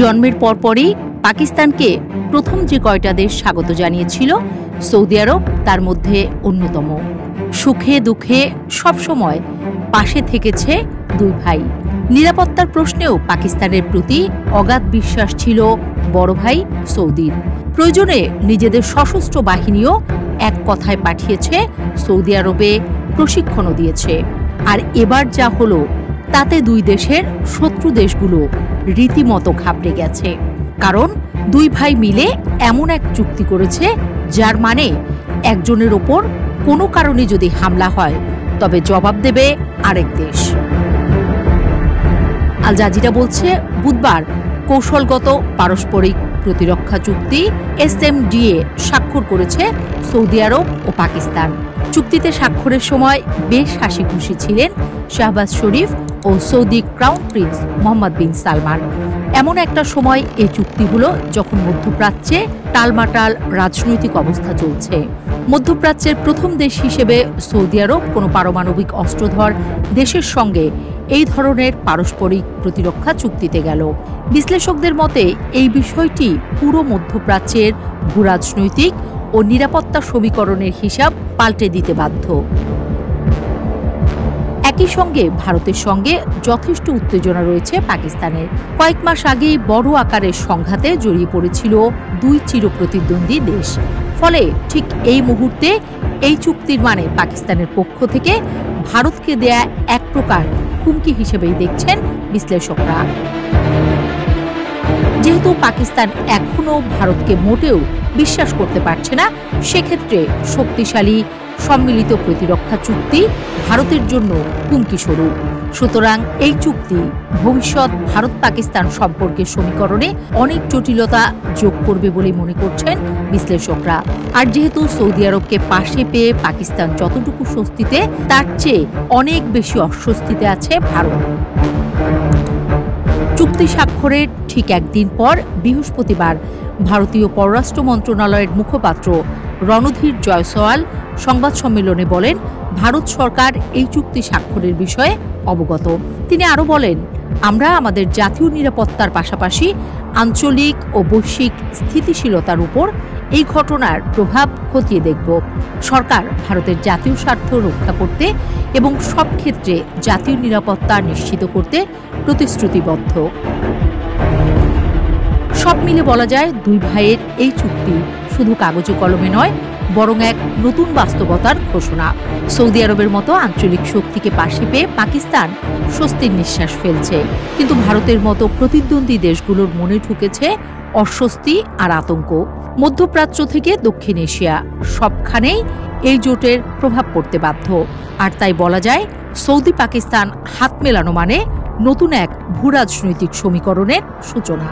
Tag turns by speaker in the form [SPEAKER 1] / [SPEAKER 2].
[SPEAKER 1] জন্মের পরপরই পাকিস্তানকে প্রথম যে কয়টা দেশ স্বাগত জানিয়েছিল, সৌদি আরব তার মধ্যে অন্যতম। সুখে দুঃখে সবসময় পাশে থেকেছে দুই ভাই। নিরাপত্তার প্রশ্নেও পাকিস্তানের প্রতি অগাধ বিশ্বাস ছিল বড় ভাই সৌদির। প্রয়োজনে নিজেদের সশস্ত্র বাহিনীও এক কথায় পাঠিয়েছে সৌদি আরবে, প্রশিক্ষণও দিয়েছে। আর এবার যা হলো তাতে দুই দেশের শত্রু দেশগুলো রীতিমতো ঘাবড়ে গেছে। কারণ দুই ভাই মিলে এমন এক চুক্তি করেছে যার মানে একজনের ওপর কোনো কারণে যদি হামলা হয় তবে জবাব দেবে আরেক দেশ। আল জাজিরা বলছে, বুধবার কৌশলগত পারস্পরিক প্রতিরক্ষা চুক্তি SMDA স্বাক্ষর করেছে সৌদি আরব ও পাকিস্তান। চুক্তিতে স্বাক্ষরের সময় বেশ হাসি খুশি ছিলেন শাহবাজ শরীফ ও সৌদি ক্রাউন প্রিন্স মোহাম্মদ বিন সালমান। এমন একটা সময় এই চুক্তি হলো যখন মধ্যপ্রাচ্যে টালমাটাল রাজনৈতিক অবস্থা চলছে। মধ্যপ্রাচ্যের প্রথম দেশ হিসেবে সৌদি আরব কোনো পারমাণবিক অস্ত্রধর দেশের সঙ্গে এই ধরনের পারস্পরিক প্রতিরক্ষা চুক্তিতে গেল। বিশ্লেষকদের মতে এই বিষয়টি পুরো মধ্যপ্রাচ্যের ভূরাজনৈতিক ও নিরাপত্তা সমীকরণের হিসাব পাল্টে দিতে বাধ্য। একই সঙ্গে ভারতের সঙ্গে যথেষ্ট উত্তেজনা রয়েছে পাকিস্তানের। কয়েক মাস আগেই বড় আকারের সংঘাতে জড়িয়ে পড়েছিল দুই চিরপ্রতিদ্বন্দ্বী দেশ। ফলে ঠিক এই মুহূর্তে এই চুক্তির মানে পাকিস্তানের পক্ষ থেকে ভারতকে দেয়া এক প্রকার হুমকি হিসেবেই দেখছেন বিশ্লেষকরা। যেহেতু পাকিস্তান এখনও ভারতকে মোটেও বিশ্বাস করতে পারছে না, সেক্ষেত্রে শক্তিশালী সম্মিলিত প্রতিরক্ষা চুক্তি ভারতের জন্য হুমকি স্বরূপ। সুতরাং এই চুক্তি ভবিষ্যৎ ভারত পাকিস্তান সম্পর্কের সমীকরণে অনেক জটিলতা যোগ করবে বলে মনে করছেন বিশ্লেষকরা। আর যেহেতু সৌদি আরবকে পাশে পেয়ে পাকিস্তান যতটুকু স্বস্তিতে, তার চেয়ে অনেক বেশি অস্বস্তিতে আছে ভারত। চুক্তি স্বাক্ষরের ঠিক একদিন পর বৃহস্পতিবার ভারতীয় পররাষ্ট্র মন্ত্রণালয়ের মুখপাত্র রণধীর জয়সওয়াল সংবাদ সম্মেলনে বলেন, ভারত সরকার এই চুক্তি স্বাক্ষরের বিষয়ে অবগত। তিনি আরও বলেন, আমরা আমাদের জাতীয় নিরাপত্তার পাশাপাশি আঞ্চলিক ও বৈশ্বিক স্থিতিশীলতার উপর এই ঘটনার প্রভাব খতিয়ে দেখব। সরকার ভারতের জাতীয় স্বার্থ রক্ষা করতে এবং সব ক্ষেত্রে জাতীয় নিরাপত্তা নিশ্চিত করতে প্রতিশ্রুতিবদ্ধ। সব মিলে বলা যায়, দুই ভাইয়ের এই চুক্তি শুধু কাগজে কলমে নয়, বরং এক নতুন বাস্তবতার ঘোষণা। সৌদি আরবের মতো আঞ্চলিক শক্তিকে পাশে পেয়ে পাকিস্তান স্বস্তির নিঃশ্বাস ফেলছে, কিন্তু ভারতের মতো প্রতিদ্বন্দ্বী দেশগুলোর মনে ঢুকেছে অস্বস্তি আর আতঙ্ক। মধ্যপ্রাচ্য থেকে দক্ষিণ এশিয়া সবখানেই এই জোটের প্রভাব পড়তে বাধ্য। আর তাই বলা যায়, সৌদি পাকিস্তান হাত মেলানো মানে নতুন এক ভূরাজনৈতিক সমীকরণের সূচনা।